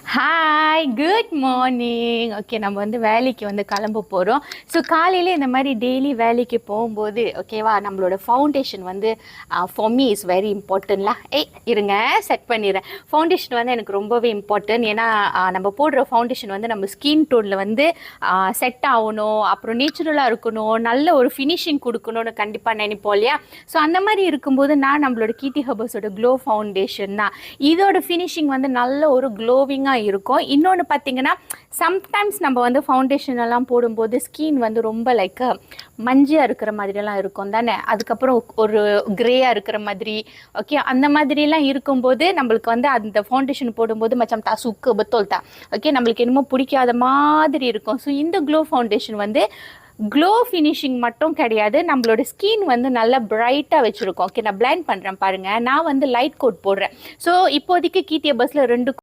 Hi good morning. Okay, நம்ம வந்து வேலைக்கு வந்து கிளம்ப போகிறோம். ஸோ காலையில் இந்த மாதிரி டெய்லி வேலைக்கு போகும்போது ஓகேவா, நம்மளோட ஃபவுண்டேஷன் வந்து ஃபார் மீ இஸ் வெரி இம்பார்ட்டன்ட்ல. இருங்க செட் பண்ணிடுறேன். ஃபவுண்டேஷன் வந்து எனக்கு ரொம்பவே இம்பார்ட்டன்ட். ஏன்னா நம்ம போடுற ஃபவுண்டேஷன் வந்து நம்ம ஸ்கின் டோனில் வந்து செட் ஆகணும், அப்புறம் நேச்சுரலாக இருக்கணும், நல்ல ஒரு ஃபினிஷிங் கொடுக்கணும்னு கண்டிப்பாக நினைப்போம் இல்லையா. ஸோ அந்த மாதிரி இருக்கும்போது நான் நம்மளோட கீர்த்தி ஹெர்பல்ஸோட க்ளோ ஃபவுண்டேஷன் தான். இதோட ஃபினிஷிங் வந்து நல்ல ஒரு க்ளோவிங்காக இருக்கும். இன்னொன்று பார்த்தீங்கன்னா, சம்டைம்ஸ் நம்ம வந்து ஃபவுண்டேஷன் எல்லாம் போடும்போது ஸ்கின் வந்து ரொம்ப லைக் மஞ்சியாக இருக்கிற மாதிரியெல்லாம் இருக்கும் தானே. அதுக்கப்புறம் ஒரு கிரேயாக இருக்கிற மாதிரி ஓகே, அந்த மாதிரிலாம் இருக்கும்போது நம்மளுக்கு வந்து அந்த ஃபவுண்டேஷன் போடும்போது மச்சம் தா சுக்கு பத்தோல்தா ஓகே, நம்மளுக்கு என்னமோ பிடிக்காத மாதிரி இருக்கும். ஸோ இந்த க்ளோ ஃபவுண்டேஷன் வந்து க்ளோ ஃபினிஷிங் மட்டும் கிடையாது, நம்மளோட ஸ்கின் வந்து நல்லா பிரைட்டாக வச்சுருக்கோம். ஓகே, நான் பிளைண்ட் பண்ணுறேன் பாருங்கள். நான் வந்து லைட் கோட் போடுறேன். ஸோ இப்போதைக்கு கீர்த்தி ஹெர்பல்ஸில் 2